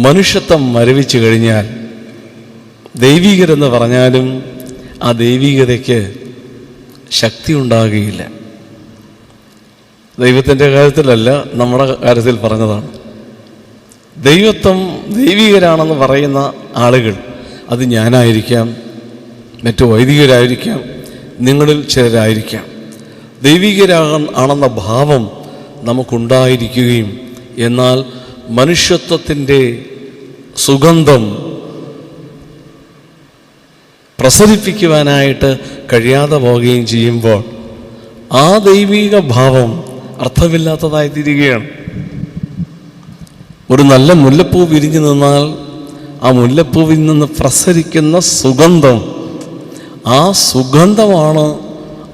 മനുഷ്യത്വം മരവിച്ചു കഴിഞ്ഞാൽ ദൈവികരെന്ന് പറഞ്ഞാലും ആ ദൈവികതയ്ക്ക് ശക്തി ഉണ്ടാകുകയില്ല. ദൈവത്തിൻ്റെ കാര്യത്തിലല്ല, നമ്മുടെ കാര്യത്തിൽ പറഞ്ഞതാണ്. ദൈവികരാണെന്ന് പറയുന്ന ആളുകൾ, അത് ഞാനായിരിക്കാം, മറ്റു വൈദികരായിരിക്കാം, നിങ്ങളിൽ ചിലരായിരിക്കാം. ദൈവികരാണെന്ന ഭാവം നമുക്കുണ്ടായിരിക്കുകയും എന്നാൽ മനുഷ്യത്വത്തിൻ്റെ സുഗന്ധം പ്രസരിപ്പിക്കുവാനായിട്ട് കഴിയാതെ പോവുകയും ചെയ്യുമ്പോൾ ആ ദൈവിക ഭാവം അർത്ഥമില്ലാത്തതായി തീരുകയാണ്. ഒരു നല്ല മുല്ലപ്പൂ വിരിഞ്ഞു നിന്നാൽ ആ മുല്ലപ്പൂവിൽ നിന്ന് പ്രസരിക്കുന്ന സുഗന്ധം, ആ സുഗന്ധമാണ്,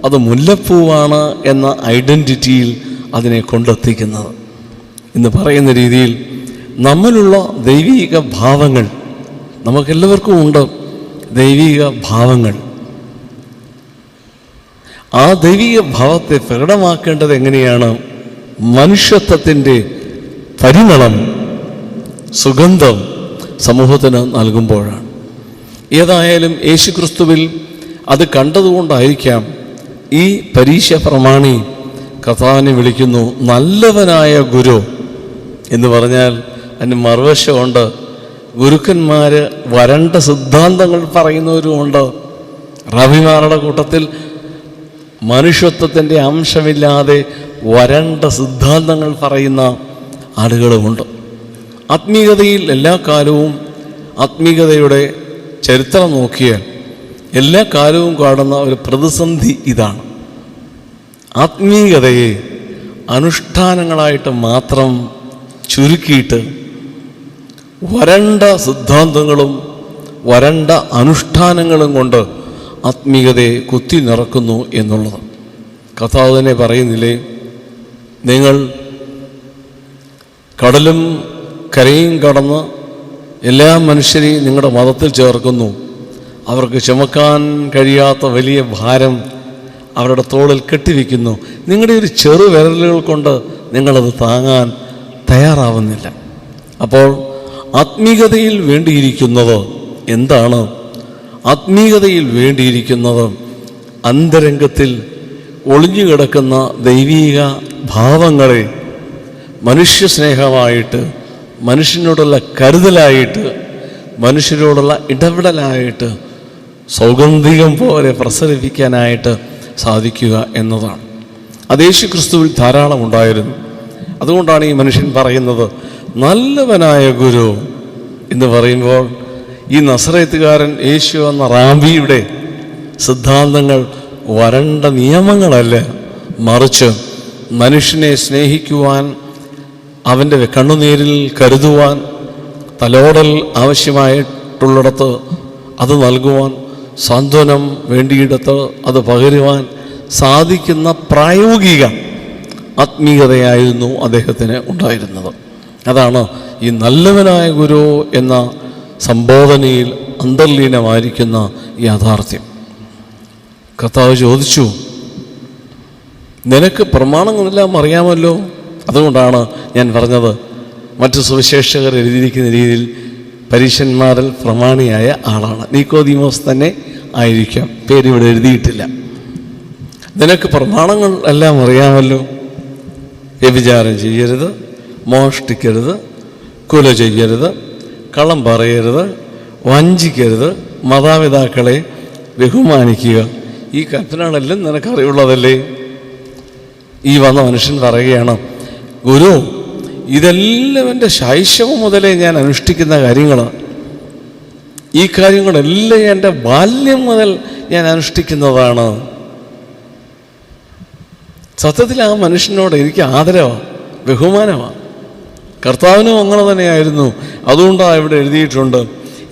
അത് മുല്ലപ്പൂവാണ് എന്ന ഐഡൻറ്റിറ്റിയിൽ അതിനെ കൊണ്ടെത്തിക്കുന്നത്. എന്ന് പറയുന്ന രീതിയിൽ നമ്മിലുള്ള ദൈവിക ഭാവങ്ങൾ, നമുക്കെല്ലാവർക്കും ഉണ്ട് ദൈവിക ഭാവങ്ങൾ. ആ ദൈവിക ഭാവത്തെ പ്രകടമാക്കേണ്ടത് എങ്ങനെയാണ്? മനുഷ്യത്വത്തിൻ്റെ പരിമളം, സുഗന്ധം സമൂഹത്തിന് നൽകുമ്പോഴാണ്. ഏതായാലും യേശുക്രിസ്തുവിൽ അത് കണ്ടതുകൊണ്ടായിരിക്കാം ഈ പരീക്ഷ പ്രമാണി കർത്താവിനെ വിളിക്കുന്നു നല്ലവനായ ഗുരു എന്ന് പറഞ്ഞാൽ അതിന് മറുവശമുണ്ട്. ഗുരുക്കന്മാർ വരണ്ട സിദ്ധാന്തങ്ങൾ പറയുന്നവരുമുണ്ട്. റബിമാരുടെ കൂട്ടത്തിൽ മനുഷ്യത്വത്തിൻ്റെ അംശമില്ലാതെ വരണ്ട സിദ്ധാന്തങ്ങൾ പറയുന്ന ആളുകളുമുണ്ട്. ആത്മീയതയിൽ എല്ലാ കാലവും, ആത്മീയതയുടെ ചരിത്രം നോക്കിയാൽ എല്ലാ കാലവും കാണുന്ന ഒരു പ്രതിസന്ധി ഇതാണ്. ആത്മീയതയെ അനുഷ്ഠാനങ്ങളായിട്ട് മാത്രം ചുരുക്കിയിട്ട് വരണ്ട സിദ്ധാന്തങ്ങളും വരണ്ട അനുഷ്ഠാനങ്ങളും കൊണ്ട് ആത്മീയതയെ കുത്തി നിറക്കുന്നു എന്നുള്ളത്. കർത്താവ് തന്നെ പറയുന്നില്ലേ, നിങ്ങൾ കടലും കരയും കടന്ന് എല്ലാ മനുഷ്യരെയും നിങ്ങളുടെ മതത്തിൽ ചേർക്കുന്നു. അവർക്ക് ചുമക്കാൻ കഴിയാത്ത വലിയ ഭാരം അവരുടെ തോളിൽ കെട്ടിവെക്കുന്നു. നിങ്ങളുടെ ഒരു ചെറു വിരലുകൾ കൊണ്ട് നിങ്ങളത് താങ്ങാൻ തയ്യാറാവുന്നില്ല. അപ്പോൾ ആത്മീയതയിൽ വേണ്ടിയിരിക്കുന്നത് എന്താണ്? ആത്മീയതയിൽ വേണ്ടിയിരിക്കുന്നത് അന്തരംഗത്തിൽ ഒളിഞ്ഞു കിടക്കുന്ന ദൈവീക ഭാവങ്ങളെ മനുഷ്യ സ്നേഹമായിട്ട്, മനുഷ്യനോടുള്ള കരുതലായിട്ട്, മനുഷ്യരോടുള്ള ഇടപെടലായിട്ട് സൗഗന്ധികം പോലെ പ്രസരിപ്പിക്കാനായിട്ട് സാധിക്കുക എന്നതാണ്. അത് യേശുക്രിസ്തുവിൽ ധാരാളം ഉണ്ടായിരുന്നു. അതുകൊണ്ടാണ് ഈ മനുഷ്യൻ പറയുന്നത് നല്ലവനായ ഗുരു എന്ന് പറയുമ്പോൾ ഈ നസറേത്തുകാരൻ യേശു എന്ന റാബിയുടെ സിദ്ധാന്തങ്ങൾ വരണ്ട നിയമങ്ങളല്ല, മറിച്ച് മനുഷ്യനെ സ്നേഹിക്കുവാൻ, അവൻ്റെ കണ്ണുനീരിൽ കരുതുവാൻ, തലോടൽ ആവശ്യമായിട്ടുള്ളിടത്ത് അത് നൽകുവാൻ, സാന്ത്വനം വേണ്ടിയിടത്ത് അത് പകരുവാൻ സാധിക്കുന്ന പ്രായോഗിക ആത്മീയതയായിരുന്നു അദ്ദേഹത്തിന് ഉണ്ടായിരുന്നത്. അതാണ് ഈ നല്ലവനായ ഗുരു എന്ന സംബോധനയിൽ അന്തർലീനമായിരിക്കുന്ന യാഥാർത്ഥ്യം. കർത്താവ് ചോദിച്ചു, നിനക്ക് പ്രമാണങ്ങളെല്ലാം അറിയാമല്ലോ. അതുകൊണ്ടാണ് ഞാൻ പറഞ്ഞത്, മറ്റു സുവിശേഷകർ എഴുതിയിരിക്കുന്ന രീതിയിൽ പരീശന്മാരിൽ പ്രമാണിയായ ആളാണ്. നിക്കോദീമോസ് തന്നെ ആയിരിക്കാം, പേരിവിടെ എഴുതിയിട്ടില്ല. നിനക്ക് പ്രമാണങ്ങൾ എല്ലാം അറിയാമല്ലോ. വ്യഭിചാരം ചെയ്യരുത്, മോഷ്ടിക്കരുത്, കൊല ചെയ്യരുത്, കള്ളം പറയരുത്, വഞ്ചിക്കരുത്, മാതാപിതാക്കളെ ബഹുമാനിക്കുക. ഈ കൽപ്പനകളെല്ലാം നിനക്കറിയുള്ളതല്ലേ? ഈ വന്ന മനുഷ്യൻ പറയുകയാണ്, ഗുരു, ഇതെല്ലാം എൻ്റെ ശൈശവം മുതലേ ഞാൻ അനുഷ്ഠിക്കുന്ന കാര്യങ്ങളാണ്. ഈ കാര്യങ്ങളെല്ലാം എൻ്റെ ബാല്യം മുതൽ ഞാൻ അനുഷ്ഠിക്കുന്നതാണ്. സത്യത്തിൽ ആ മനുഷ്യനോട് എനിക്ക് ആദരവാണ്, ബഹുമാനമാണ്. കർത്താവിനും അങ്ങനെ തന്നെയായിരുന്നു. അതുകൊണ്ടാണ് ഇവിടെ എഴുതിയിട്ടുണ്ട്,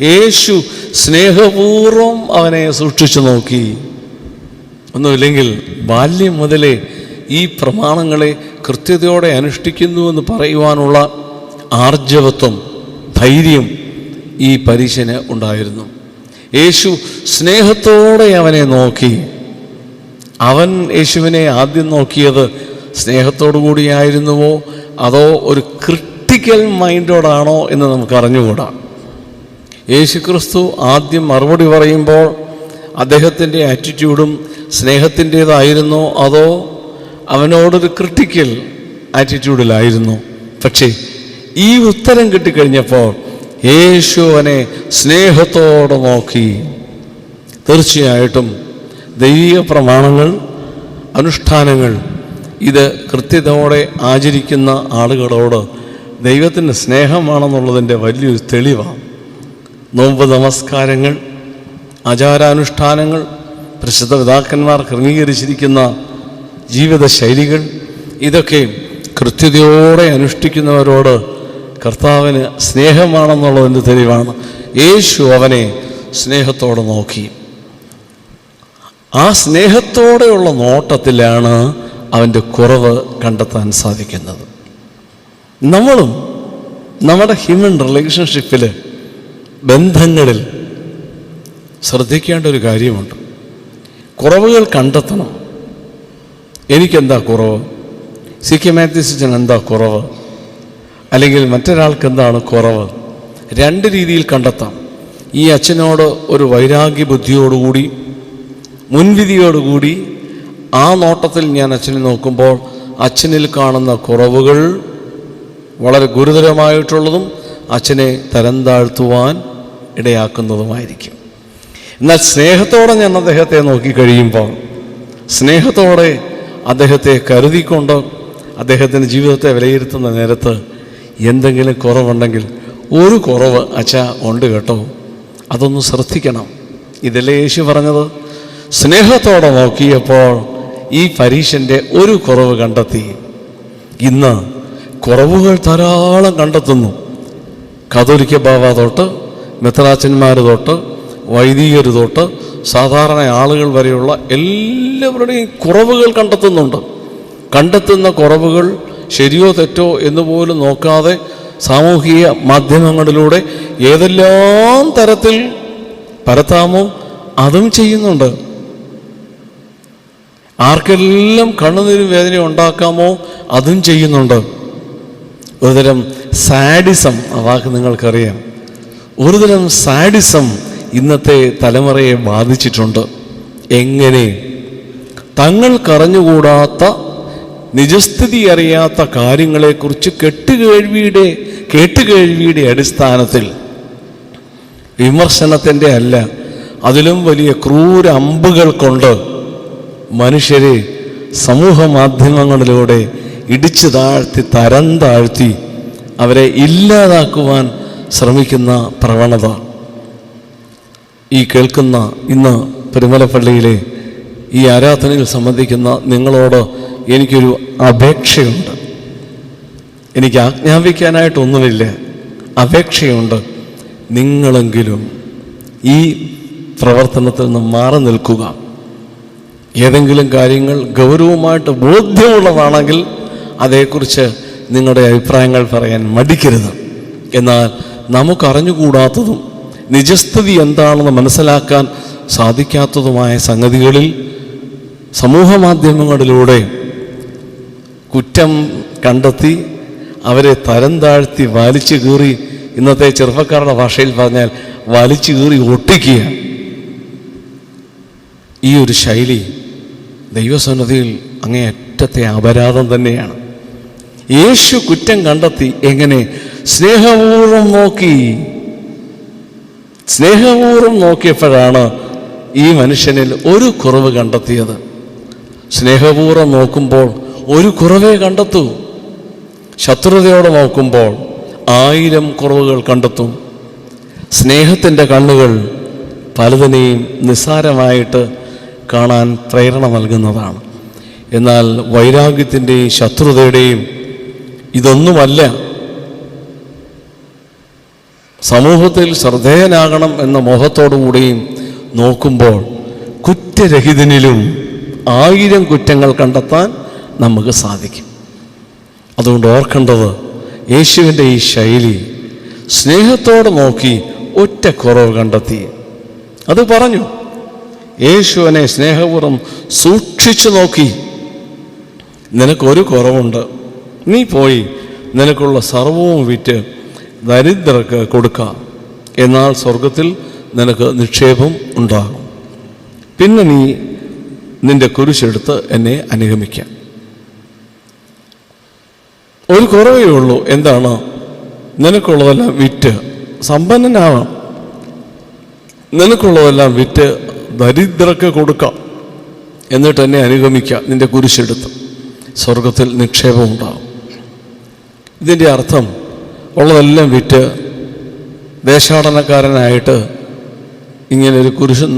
യേശു സ്നേഹപൂർവം അവനെ സൂക്ഷിച്ചു നോക്കി. ഒന്നുമില്ലെങ്കിൽ ബാല്യം മുതലേ ഈ പ്രമാണങ്ങളെ കൃത്യതയോടെ അനുഷ്ഠിക്കുന്നുവെന്ന് പറയുവാനുള്ള ആർജവത്വം, ധൈര്യം ഈ പരീശന് ഉണ്ടായിരുന്നു. യേശു സ്നേഹത്തോടെ അവനെ നോക്കി. അവൻ യേശുവിനെ ആദ്യം നോക്കിയത് സ്നേഹത്തോടു കൂടിയായിരുന്നുവോ അതോ ഒരു ക്രിട്ടിക് ക്രിട്ടിക്കൽ മൈൻഡോടാണോ എന്ന് നമുക്ക് അറിഞ്ഞുകൂടാ. യേശുക്രിസ്തു ആദ്യം മറുപടി പറയുമ്പോൾ അദ്ദേഹത്തിൻ്റെ ആറ്റിറ്റ്യൂഡും സ്നേഹത്തിൻ്റേതായിരുന്നോ അതോ അവനോടൊരു ക്രിട്ടിക്കൽ ആറ്റിറ്റ്യൂഡിലായിരുന്നു? പക്ഷേ ഈ ഉത്തരം കിട്ടിക്കഴിഞ്ഞപ്പോൾ യേശു അവനെ സ്നേഹത്തോടെ നോക്കി. തീർച്ചയായിട്ടും ദൈവിക പ്രമാണങ്ങൾ, അനുഷ്ഠാനങ്ങൾ ഇത് കൃത്യതയോടെ ആചരിക്കുന്ന ആളുകളോട് ദൈവത്തിൻ്റെ സ്നേഹമാണെന്നുള്ളതിൻ്റെ വലിയൊരു തെളിവാണ്. നോമ്പ് നമസ്കാരങ്ങൾ, ആചാരാനുഷ്ഠാനങ്ങൾ, പ്രസിദ്ധ പിതാക്കന്മാർ ക്രമീകരിച്ചിരിക്കുന്ന ജീവിതശൈലികൾ, ഇതൊക്കെ കൃത്യതയോടെ അനുഷ്ഠിക്കുന്നവരോട് കർത്താവിന് സ്നേഹമാണെന്നുള്ളതിൻ്റെ തെളിവാണ്. യേശു അവനെ സ്നേഹത്തോടെ നോക്കി. ആ സ്നേഹത്തോടെയുള്ള നോട്ടത്തിലാണ് അവൻ്റെ കുറവ് കണ്ടെത്താൻ സാധിക്കുന്നത്. നമ്മളും നമ്മുടെ ഹ്യൂമൻ റിലേഷൻഷിപ്പിൽ, ബന്ധങ്ങളിൽ ശ്രദ്ധിക്കേണ്ട ഒരു കാര്യമുണ്ട്. കുറവുകൾ കണ്ടെത്തണം. എനിക്കെന്താ കുറവ്? സി കെ മാത്യൂസിന് എന്താ കുറവ്? അല്ലെങ്കിൽ മറ്റൊരാൾക്ക് എന്താണ് കുറവ്? രണ്ട് രീതിയിൽ കണ്ടെത്താം. ഈ അച്ഛനോട് ഒരു വൈരാഗ്യ ബുദ്ധിയോടുകൂടി, മുൻവിധിയോടുകൂടി ആ നോട്ടത്തിൽ ഞാൻ അച്ഛനെ നോക്കുമ്പോൾ അച്ഛനിൽ കാണുന്ന കുറവുകൾ വളരെ ഗുരുതരമായിട്ടുള്ളതും അച്ഛനെ തരം താഴ്ത്തുവാൻ ഇടയാക്കുന്നതുമായിരിക്കും. എന്നാൽ സ്നേഹത്തോടെ ഞാൻ അദ്ദേഹത്തെ നോക്കിക്കഴിയുമ്പോൾ, സ്നേഹത്തോടെ അദ്ദേഹത്തെ കരുതിക്കൊണ്ട് അദ്ദേഹത്തിൻ്റെ ജീവിതത്തെ വിലയിരുത്തുന്ന നേരത്ത് എന്തെങ്കിലും കുറവുണ്ടെങ്കിൽ, ഒരു കുറവ് അച്ഛാ ഉണ്ട് കേട്ടോ, അതൊന്ന് ശ്രദ്ധിക്കണം. ഇതല്ലേ യേശു പറഞ്ഞത്? സ്നേഹത്തോടെ നോക്കിയപ്പോൾ ഈ പരീശൻ്റെ ഒരു കുറവ് കണ്ടെത്തി. ഇന്ന് കുറവുകൾ ധാരാളം കണ്ടെത്തുന്നു. കത്തോലിക്ക ബാവ തൊട്ട് മെത്രാച്ചന്മാർ തൊട്ട് വൈദികർ തൊട്ട് സാധാരണ ആളുകൾ വരെയുള്ള എല്ലാവരുടെയും കുറവുകൾ കണ്ടെത്തുന്നുണ്ട്. കണ്ടെത്തുന്ന കുറവുകൾ ശരിയോ തെറ്റോ എന്നുപോലും നോക്കാതെ സാമൂഹിക മാധ്യമങ്ങളിലൂടെ ഏതെല്ലാം തരത്തിൽ പരത്താമോ അതും ചെയ്യുന്നുണ്ട്. ആർക്കെല്ലാം കണ്ണുനീരും വേദന ഉണ്ടാക്കാമോ അതും ചെയ്യുന്നുണ്ട്. ഒരുതരം സാഡിസം, ആ വാക്ക് നിങ്ങൾക്കറിയാം, ഒരുതരം സാഡിസം ഇന്നത്തെ തലമുറയെ ബാധിച്ചിട്ടുണ്ട്. എങ്ങനെ? തങ്ങൾക്കറിഞ്ഞുകൂടാത്ത, നിജസ്ഥിതി അറിയാത്ത കാര്യങ്ങളെക്കുറിച്ച് കേട്ടുകേഴ്വിയുടെ അടിസ്ഥാനത്തിൽ, വിമർശനത്തിൻ്റെ അല്ല, അതിലും വലിയ ക്രൂര അമ്പുകൾ കൊണ്ട് മനുഷ്യരെ സമൂഹ മാധ്യമങ്ങളിലൂടെ ഇടിച്ചു താഴ്ത്തി, തരം താഴ്ത്തി അവരെ ഇല്ലാതാക്കുവാൻ ശ്രമിക്കുന്ന പ്രവണത. ഈ കേൾക്കുന്ന ഇന്ന് പെരുമലപ്പള്ളിയിലെ ഈ ആരാധനയിൽ സംബന്ധിക്കുന്ന നിങ്ങളോട് എനിക്കൊരു അപേക്ഷയുണ്ട്. എനിക്ക് ആജ്ഞാപിക്കാനായിട്ടൊന്നുമില്ല, അപേക്ഷയുണ്ട്. നിങ്ങളെങ്കിലും ഈ പ്രവർത്തനത്തിൽ നിന്ന് മാറി നിൽക്കുക. ഏതെങ്കിലും കാര്യങ്ങൾ ഗൗരവമായിട്ട് ബോധ്യമുള്ളതാണെങ്കിൽ അതേക്കുറിച്ച് നിങ്ങളുടെ അഭിപ്രായങ്ങൾ പറയാൻ മടിക്കരുത്. എന്നാൽ നമുക്കറിഞ്ഞുകൂടാത്തതും നിജസ്ഥിതി എന്താണെന്ന് മനസ്സിലാക്കാൻ സാധിക്കാത്തതുമായ സംഗതികളിൽ സമൂഹ മാധ്യമങ്ങളിലൂടെ കുറ്റം കണ്ടെത്തി അവരെ തരം താഴ്ത്തി വലിച്ചു കീറി, ഇന്നത്തെ ചെറുപ്പക്കാരുടെ ഭാഷയിൽ പറഞ്ഞാൽ വലിച്ചു കീറി ഒട്ടിക്കുക, ഈ ഒരു ശൈലി ദൈവസന്നിധിയിൽ അങ്ങേയറ്റത്തെ അപരാധം തന്നെയാണ്. യേശു കുറ്റം കണ്ടെത്തി. എങ്ങനെ? സ്നേഹപൂർവ്വം നോക്കി. സ്നേഹപൂർവ്വം നോക്കിയപ്പോഴാണ് ഈ മനുഷ്യനിൽ ഒരു കുറവ് കണ്ടെത്തിയത്. സ്നേഹപൂർവ്വം നോക്കുമ്പോൾ ഒരു കുറവേ കണ്ടെത്തൂ. ശത്രുതയോടെ നോക്കുമ്പോൾ 1000 കുറവുകൾ കണ്ടെത്തും. സ്നേഹത്തിൻ്റെ കണ്ണുകൾ പലതിനെയും നിസ്സാരമായിട്ട് കാണാൻ പ്രേരണ നൽകുന്നതാണ്. എന്നാൽ വൈരാഗ്യത്തിൻ്റെയും ശത്രുതയുടെയും ഇതൊന്നുമല്ല. സമൂഹത്തിൽ ശ്രദ്ധേയനാകണം എന്ന മോഹത്തോടുകൂടിയും നോക്കുമ്പോൾ കുറ്റരഹിതനിലും 1000 കുറ്റങ്ങൾ കണ്ടെത്താൻ നമുക്ക് സാധിക്കും. അതുകൊണ്ട് ഓർക്കേണ്ടത്, യേശുവിൻ്റെ ഈ ശൈലി സ്നേഹത്തോടെ നോക്കി ഒറ്റ കുറവ് കണ്ടെത്തി. അത് പറഞ്ഞു. യേശുവിനെ സ്നേഹപൂർവ്വം സൂക്ഷിച്ചു നോക്കി. നിനക്കൊരു കുറവുണ്ട്, നീ പോയി നിനക്കുള്ള സർവവും വിറ്റ് ദരിദ്രർക്ക് കൊടുക്കാം, എന്നാൽ സ്വർഗത്തിൽ നിനക്ക് നിക്ഷേപം ഉണ്ടാകും. പിന്നെ നീ നിന്റെ കുരിശെടുത്ത് എന്നെ അനുഗമിക്കാം. ഒരു കുറവേ ഉള്ളൂ. എന്താണ്? നിനക്കുള്ളതെല്ലാം വിറ്റ് സമ്പന്നനാവാം. നിനക്കുള്ളതെല്ലാം വിറ്റ് ദരിദ്രർക്ക് കൊടുക്കാം, എന്നിട്ട് എന്നെ അനുഗമിക്കാം. നിന്റെ കുരിശെടുത്ത് സ്വർഗത്തിൽ നിക്ഷേപം ഉണ്ടാകും. ഇതിൻ്റെ അർത്ഥം ഉള്ളതെല്ലാം വിറ്റ് ദേശാടനക്കാരനായിട്ട് ഇങ്ങനെ ഒരു കുരിശൻ,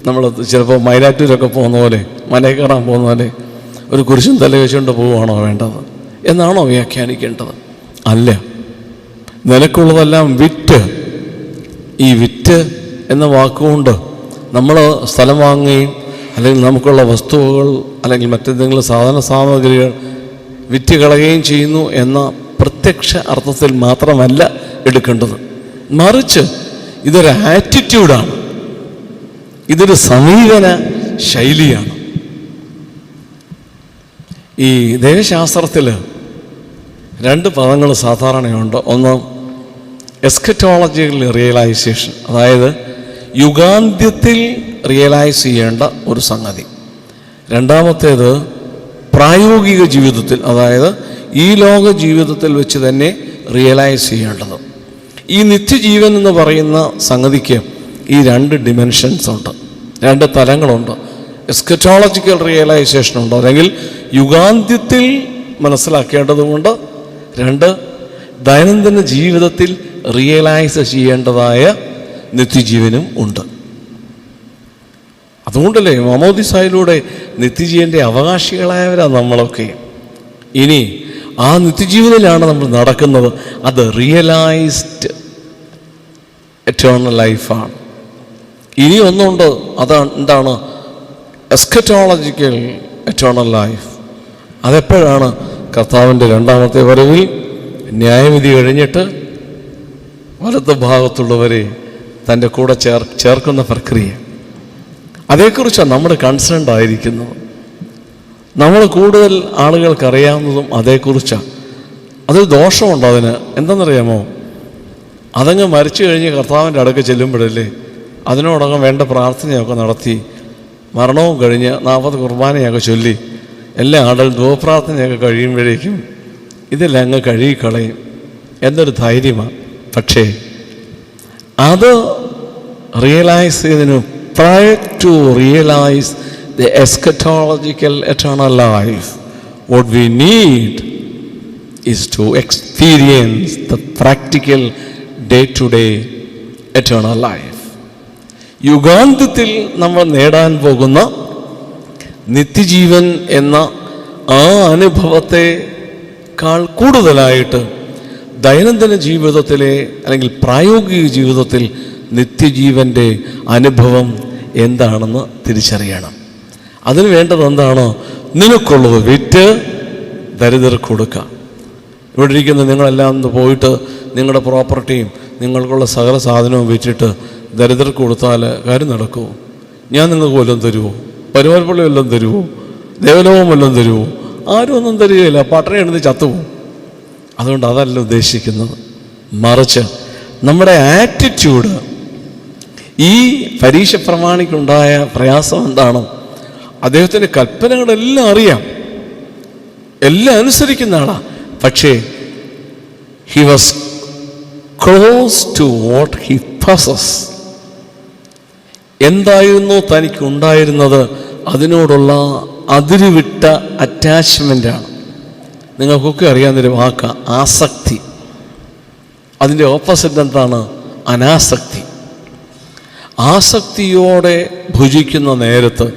നമ്മൾ ചിലപ്പോൾ മൈലാറ്റൂരൊക്കെ പോകുന്ന പോലെ, മലയിൽ കയറാൻ പോകുന്ന പോലെ ഒരു കുരിശൻ തല വെച്ചുകൊണ്ട് പോവുകയാണോ വേണ്ടത് എന്നാണോ വ്യാഖ്യാനിക്കേണ്ടത്? അല്ല. നിനക്കുള്ളതെല്ലാം വിറ്റ്, ഈ വിറ്റ് എന്ന വാക്കുകൊണ്ട് നമ്മൾ സ്ഥലം വാങ്ങുകയും അല്ലെങ്കിൽ നമുക്കുള്ള വസ്തുവകൾ അല്ലെങ്കിൽ മറ്റെന്തെങ്കിലും സാധന സാമഗ്രികൾ വിറ്റ് കളയുകയും ചെയ്യുന്നു എന്ന പ്രത്യക്ഷ അർത്ഥത്തിൽ മാത്രമല്ല എടുക്കേണ്ടത്. മറിച്ച് ഇതൊരു ആറ്റിറ്റ്യൂഡാണ്, ഇതൊരു സമീപന ശൈലിയാണ്. ഈ ദൈവശാസ്ത്രത്തിൽ 2 പദങ്ങൾ സാധാരണയുണ്ട്. ഒന്ന് എസ്കറ്റോളജിക്കൽ റിയലൈസേഷൻ, അതായത് യുഗാന്ത്യത്തിൽ റിയലൈസ് ചെയ്യേണ്ട ഒരു സംഗതി. രണ്ടാമത്തേത് പ്രായോഗിക ജീവിതത്തിൽ, അതായത് ഈ ലോക ജീവിതത്തിൽ വെച്ച് തന്നെ റിയലൈസ് ചെയ്യേണ്ടത്. ഈ നിത്യജീവൻ എന്ന് പറയുന്ന സംഗതിക്ക് ഈ 2 ഡിമെൻഷൻസ് ഉണ്ട്, 2 തലങ്ങളുണ്ട്. എസ്കറ്റോളജിക്കൽ റിയലൈസേഷൻ ഉണ്ട്, അല്ലെങ്കിൽ യുഗാന്ത്യത്തിൽ മനസ്സിലാക്കേണ്ടതുകൊണ്ട്. 2 ദൈനംദിന ജീവിതത്തിൽ റിയലൈസ് ചെയ്യേണ്ടതായ നിത്യജീവനും ഉണ്ട്. അതുകൊണ്ടല്ലേ മാമോദിസായിലൂടെ നിത്യജീവൻ്റെ അവകാശികളായവരാണ് നമ്മളൊക്കെ. ഇനി ആ നിത്യജീവനിലാണ് നമ്മൾ നടക്കുന്നത്. അത് റിയലൈസ്ഡ് എറ്റേണൽ ലൈഫാണ്. ഇനി ഒന്നുണ്ട്, അതാണ് എന്താണ്? Eschatological eternal life. അതെപ്പോഴാണ്? കർത്താവിൻ്റെ 2ാമത്തെ വരവിൽ ന്യായവിധി കഴിഞ്ഞിട്ട് വലത്ത് ഭാഗത്തുള്ളവരെ തൻ്റെ കൂടെ ചേർക്കുന്ന പ്രക്രിയ. അതേക്കുറിച്ചാണ് നമ്മൾ കൺസേൺഡ് ആയിരിക്കുന്നത്. നമ്മൾ കൂടുതൽ ആളുകൾക്കറിയാവുന്നതും അതേക്കുറിച്ചാണ്. അതൊരു ദോഷമുണ്ട്. അതിന് എന്തെന്നറിയാമോ? അതങ്ങ് മരിച്ചു കഴിഞ്ഞ് കർത്താവിൻ്റെ അടുക്ക് ചെല്ലുമ്പോഴല്ലേ അതിനോടകം വേണ്ട പ്രാർത്ഥനയൊക്കെ നടത്തി മരണവും കഴിഞ്ഞ് 40 കുർബാനയൊക്കെ ചൊല്ലി എല്ലാ ആളുകൾ ധൂപ്രാർത്ഥനയൊക്കെ കഴിയുമ്പോഴേക്കും ഇതെല്ലാം അങ്ങ് കഴുകിക്കളയും എന്നൊരു ധൈര്യമാണ്. പക്ഷേ അത് റിയലൈസ് ചെയ്തതിന് prior to realize the eschatological eternal life, what we need is to experience the practical day-to-day eternal life. യുഗാന്ത്യത്തിൽ നമ്മൾ നേടാൻ പോകുന്ന നിത്യജീവൻ എന്ന ആ അനുഭവത്തെക്കാൾ കൂടുതലായിട്ട് ദൈനംദിന ജീവിതത്തിലെ അല്ലെങ്കിൽ പ്രായോഗിക ജീവിതത്തിൽ നിത്യജീവൻ്റെ അനുഭവം എന്താണെന്ന് തിരിച്ചറിയണം. അതിന് വേണ്ടത് എന്താണ്? നിനക്കുള്ളത് വിറ്റ് ദരിദ്രർക്ക് കൊടുക്കുക. ഇവിടെ ഇരിക്കുന്ന നിങ്ങളെല്ലാം ഒന്ന് പോയിട്ട് നിങ്ങളുടെ പ്രോപ്പർട്ടിയും നിങ്ങൾക്കുള്ള സകല സാധനവും വിറ്റിട്ട് ദരിദ്രർക്ക് കൊടുത്താൽ കാര്യം നടക്കുമോ? ഞാൻ നിങ്ങൾക്ക് വല്ലതും തരുമോ? പരുവാൽപ്പള്ളി വല്ലതും തരുമോ? ദേവലോകം വല്ലതും തരുമോ? ആരും ഒന്നും തരികയില്ല. പട്ടണം എഴുതി ചത്തുപോകും. അതുകൊണ്ട് അതല്ല ഉദ്ദേശിക്കുന്നത്. മറിച്ച് നമ്മുടെ ആറ്റിറ്റ്യൂഡ്, ഈ പരീക്ഷ പ്രമാണിക്കുണ്ടായ പ്രയാസം എന്താണ്? അദ്ദേഹത്തിൻ്റെ കൽപ്പനകളെല്ലാം അറിയാം, എല്ലാം അനുസരിക്കുന്ന ആളാണ്. പക്ഷേ he was close to what he possess. എന്തായിരുന്നു തനിക്കുണ്ടായിരുന്നത് അതിനോടുള്ള അതിരുവിട്ട അറ്റാച്ച്മെൻ്റാണ്. നിങ്ങൾക്കൊക്കെ അറിയാവുന്നൊരു വാക്ക് ആസക്തി. അതിൻ്റെ ഓപ്പോസിറ്റ് എന്താണ്? അനാസക്തി. ആസക്തിയോടെ ഭുജിക്കുന്ന നേരത്ത്,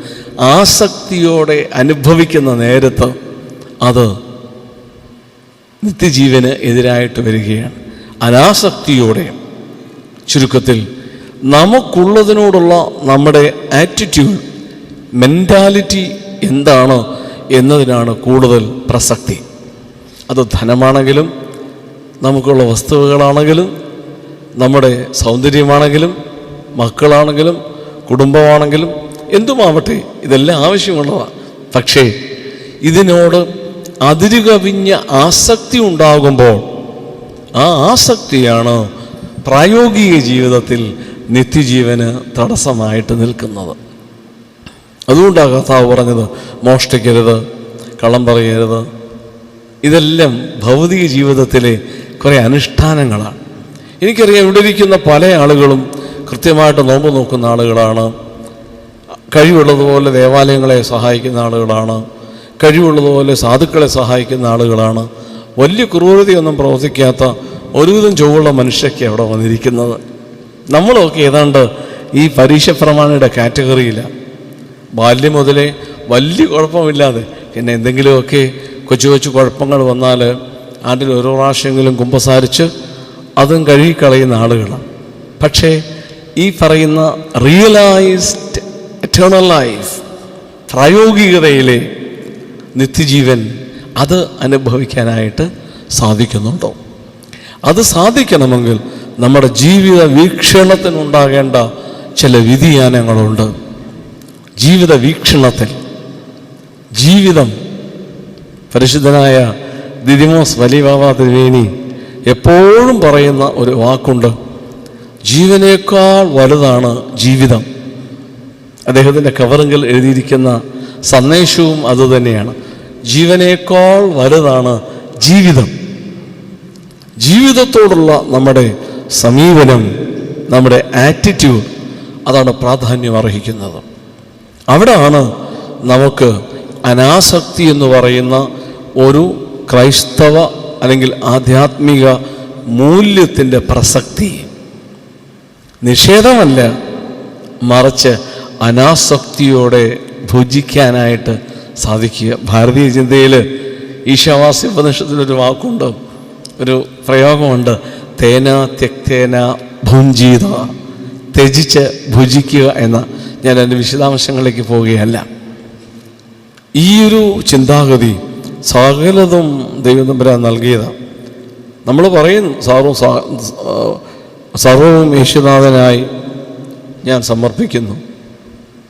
ആസക്തിയോടെ അനുഭവിക്കുന്ന നേരത്ത് അത് നിത്യജീവന് എതിരായിട്ട് വരികയാണ്. അനാസക്തിയോടെ, ചുരുക്കത്തിൽ നമുക്കുള്ളതിനോടുള്ള നമ്മുടെ ആറ്റിറ്റ്യൂഡ്, മെൻറ്റാലിറ്റി എന്താണ് എന്നതിനാണ് കൂടുതൽ പ്രസക്തി. അത് ധനമാണെങ്കിലും നമുക്കുള്ള വസ്തുവകളാണെങ്കിലും നമ്മുടെ സൗന്ദര്യമാണെങ്കിലും മക്കളാണെങ്കിലും കുടുംബമാണെങ്കിലും എന്തുമാവട്ടെ, ഇതെല്ലാം ആവശ്യമുള്ളതാണ്. പക്ഷേ ഇതിനോട് അതിരുകവിഞ്ഞ ആസക്തി ഉണ്ടാകുമ്പോൾ ആ ആസക്തിയാണ് പ്രായോഗിക ജീവിതത്തിൽ നിത്യജീവന് തടസ്സമായിട്ട് നിൽക്കുന്നത്. അതുകൊണ്ടാണ് കർത്താവ് പറഞ്ഞത് മോഷ്ടിക്കരുത്, കള്ളം പറയരുത്. ഇതെല്ലാം ഭൗതിക ജീവിതത്തിലെ കുറേ അനുഷ്ഠാനങ്ങളാണ്. എനിക്കറിയാം, ഇവിടെ ഇരിക്കുന്ന പല ആളുകളും കൃത്യമായിട്ട് നോമ്പ് നോക്കുന്ന ആളുകളാണ്, കഴിവുള്ളതുപോലെ ദേവാലയങ്ങളെ സഹായിക്കുന്ന ആളുകളാണ്, കഴിവുള്ളതുപോലെ സാധുക്കളെ സഹായിക്കുന്ന ആളുകളാണ്. വലിയ ക്രൂരതയൊന്നും പ്രവർത്തിക്കാത്ത ഒരുവിധം ചൊവ്വുള്ള മനുഷ്യർക്ക് അവിടെ വന്നിരിക്കുന്നത്. നമ്മളൊക്കെ ഏതാണ്ട് ഈ പരീക്ഷ പ്രമാണിയുടെ കാറ്റഗറിയിലാണ്. ബാല്യം മുതലേ വലിയ കുഴപ്പമില്ലാതെ പിന്നെ എന്തെങ്കിലുമൊക്കെ കൊച്ചു കൊച്ചു കുഴപ്പങ്ങൾ വന്നാൽ ആണ്ടിൽ ഓരോ പ്രാവശ്യമെങ്കിലും കുമ്പസാരിച്ച് അതും കഴുകിക്കളയുന്ന ആളുകളാണ്. പക്ഷേ ഈ പറയുന്ന റിയലൈസ്ഡ് എറ്റേണൽ ലൈഫ്, പ്രായോഗികതയിലെ നിത്യജീവൻ, അത് അനുഭവിക്കാനായിട്ട് സാധിക്കുന്നുണ്ടോ? അത് സാധിക്കണമെങ്കിൽ നമ്മുടെ ജീവിത വീക്ഷണത്തിനുണ്ടാകേണ്ട ചില വ്യതിയാനങ്ങളുണ്ട്. ജീവിത വീക്ഷണത്തിൽ ജീവിതം, പരിശുദ്ധനായ ദിദിമോസ് വലിയ ബാബാ തിരുമേനി എപ്പോഴും പറയുന്ന ഒരു വാക്കുണ്ട്, ജീവനേക്കാൾ വലുതാണ് ജീവിതം. അദ്ദേഹത്തിൻ്റെ കവറിങ്കിൽ എഴുതിയിരിക്കുന്ന സന്ദേശവും അതുതന്നെയാണ്. ജീവനേക്കാൾ വലുതാണ് ജീവിതം. ജീവിതത്തോടുള്ള നമ്മുടെ സമീപനം, നമ്മുടെ ആറ്റിറ്റ്യൂഡ്, അതാണ് പ്രാധാന്യം അർഹിക്കുന്നത്. അവിടെയാണ് നമുക്ക് അനാസക്തി എന്ന് പറയുന്ന ഒരു ക്രൈസ്തവ അല്ലെങ്കിൽ ആധ്യാത്മിക മൂല്യത്തിൻ്റെ പ്രസക്തി. നിഷേധമല്ല, മറിച്ച് അനാസക്തിയോടെ ഭുജിക്കാനായിട്ട് സാധിക്കുക. ഭാരതീയ ചിന്തയിൽ ഈശാവാസ്യ ഉപനിഷത്തിലൊരു വാക്കുണ്ട്, ഒരു പ്രയോഗമുണ്ട്, തേന ത്യക്തേന ഭുഞ്ചീത, ത്യജിച്ച് ഭുജിക്കുക എന്ന. ഞാൻ എൻ്റെ വിശദാംശങ്ങളിലേക്ക് പോവുകയല്ല. ഈ ഒരു ചിന്താഗതി സകലതും ദൈവതമ്പുരാൻ നൽകിയതാണ്. നമ്മൾ പറയും സർവവും യേശുനാഥനായി ഞാൻ സമർപ്പിക്കുന്നു.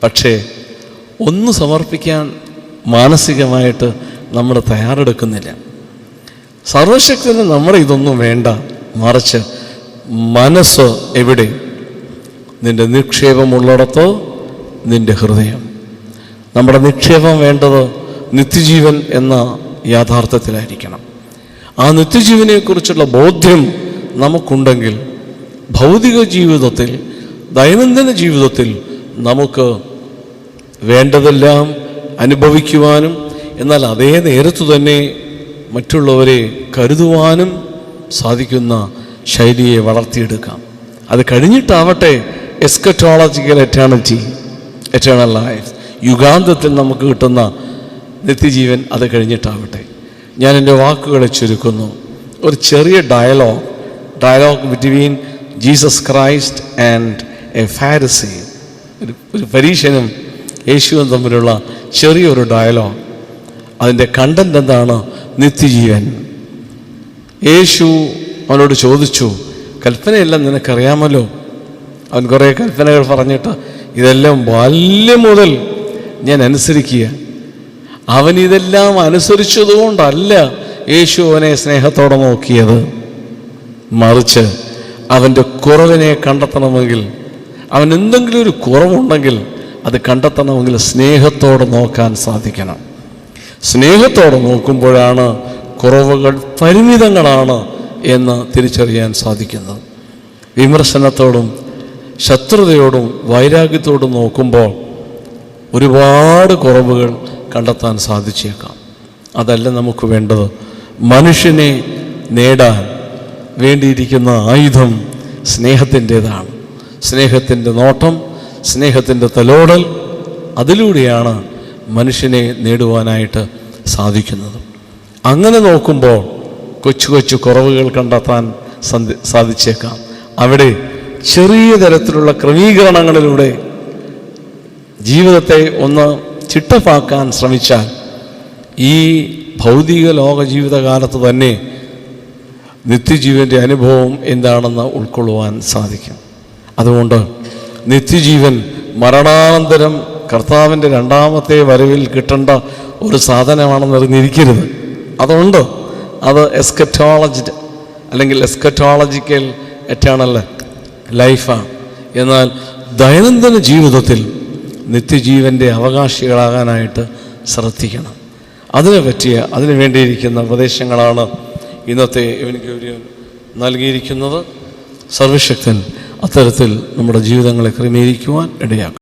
പക്ഷേ ഒന്ന് സമർപ്പിക്കാൻ മാനസികമായിട്ട് നമ്മൾ തയ്യാറെടുക്കുന്നില്ല. സർവശക്തന് നമ്മുടെ ഇതൊന്നും വേണ്ട, മറിച്ച് മനസ്സ് എവിടെ? നിൻ്റെ നിക്ഷേപമുള്ളിടത്ത് നിൻ്റെ ഹൃദയം. നമ്മുടെ നിക്ഷേപം വേണ്ടത് നിത്യജീവൻ എന്ന യാഥാർത്ഥ്യത്തിലായിരിക്കണം. ആ നിത്യജീവനെക്കുറിച്ചുള്ള ബോധ്യം നമുക്കുണ്ടെങ്കിൽ ഭൗതിക ജീവിതത്തിൽ, ദൈനംദിന ജീവിതത്തിൽ നമുക്ക് വേണ്ടതെല്ലാം അനുഭവിക്കുവാനും എന്നാൽ അതേ നേരത്തു തന്നെ മറ്റുള്ളവരെ കരുതുവാനും സാധിക്കുന്ന ശൈലിയെ വളർത്തിയെടുക്കാം. അത് കഴിഞ്ഞിട്ടാവട്ടെ എസ്കറ്റോളജിക്കൽ എറ്റേണിറ്റി, എറ്റേണൽ ലൈഫ്, യുഗാന്തത്തിൽ നമുക്ക് കിട്ടുന്ന നിത്യജീവൻ, അത് കഴിഞ്ഞിട്ടാവട്ടെ. ഞാൻ എൻ്റെ വാക്കുകളെ ചുരുക്കുന്നു. ഒരു ചെറിയ dialogue between Jesus Christ and a Pharisee, ഒരു പരീശനും യേശുവും തമ്മിലുള്ള ചെറിയൊരു ഡയലോഗ്. അതിൻ്റെ കണ്ടന്റ് എന്താണ്? നിത്യജീവൻ. യേശു അവനോട് ചോദിച്ചു, കൽപ്പനയെല്ലാം നിനക്കറിയാമല്ലോ. അവൻ കുറേ കൽപ്പനകൾ പറഞ്ഞിട്ട് ഇതെല്ലാം ബാല്യം മുതൽ ഞാൻ അനുസരിക്കുക. അവൻ ഇതെല്ലാം അനുസരിച്ചതുകൊണ്ടല്ല യേശു അവനെ സ്നേഹത്തോടെ നോക്കിയത്, മറിച്ച് അവൻ്റെ കുറവിനെ കണ്ടെത്തണമെങ്കിൽ, അവൻ എന്തെങ്കിലും ഒരു കുറവുണ്ടെങ്കിൽ അത് കണ്ടെത്തണമെങ്കിൽ സ്നേഹത്തോടെ നോക്കാൻ സാധിക്കണം. സ്നേഹത്തോടെ നോക്കുമ്പോഴാണ് കുറവുകൾ പരിമിതങ്ങളാണ് എന്ന് തിരിച്ചറിയാൻ സാധിക്കുന്നത്. വിമർശനത്തോടും ശത്രുതയോടും വൈരാഗ്യത്തോടും നോക്കുമ്പോൾ ഒരുപാട് കുറവുകൾ കണ്ടെത്താൻ സാധിച്ചേക്കാം. അതല്ല നമുക്ക് വേണ്ടത്. മനുഷ്യനെ നേടാൻ വേണ്ടിയിരിക്കുന്ന ആയുധം സ്നേഹത്തിൻ്റേതാണ്. സ്നേഹത്തിൻ്റെ നോട്ടം, സ്നേഹത്തിൻ്റെ തലോടൽ, അതിലൂടെയാണ് മനുഷ്യനെ നേടുവാനായിട്ട് സാധിക്കുന്നത്. അങ്ങനെ നോക്കുമ്പോൾ കൊച്ചു കൊച്ചു കുറവുകൾ കണ്ടെത്താൻ സാധിച്ചേക്കാം. അവിടെ ചെറിയ തരത്തിലുള്ള ക്രമീകരണങ്ങളിലൂടെ ജീവിതത്തെ ഒന്ന് ചിട്ടപ്പാക്കാൻ ശ്രമിച്ചാൽ ഈ ഭൗതിക ലോക ജീവിതകാലത്ത് തന്നെ നിത്യജീവൻ്റെ അനുഭവം എന്താണെന്ന് ഉൾക്കൊള്ളുവാൻ സാധിക്കും. അതുകൊണ്ട് നിത്യജീവൻ മരണാനന്തരം കർത്താവിൻ്റെ രണ്ടാമത്തെ വരവിൽ കിട്ടേണ്ട ഒരു സാധനമാണെന്ന് അറിഞ്ഞിരിക്കരുത്. അതുണ്ട്. അത് എസ്കറ്റോളജിഡ് അല്ലെങ്കിൽ എസ്കറ്റോളജിക്കൽ എറ്റേണൽ ലൈഫാണ്. എന്നാൽ ദൈനംദിന ജീവിതത്തിൽ നിത്യജീവൻ്റെ അവകാശികളാകാനായിട്ട് ശ്രദ്ധിക്കണം. അതിനു വേണ്ടിയിരിക്കുന്ന ഉപദേശങ്ങളാണ് ഇന്നത്തെ എവൻഗേലിയൻ നൽകിയിരിക്കുന്നത്. സർവശക്തൻ അത്തരത്തിൽ നമ്മുടെ ജീവിതങ്ങളെ ക്രമീകരിക്കുവാൻ ഇടയാക്കും.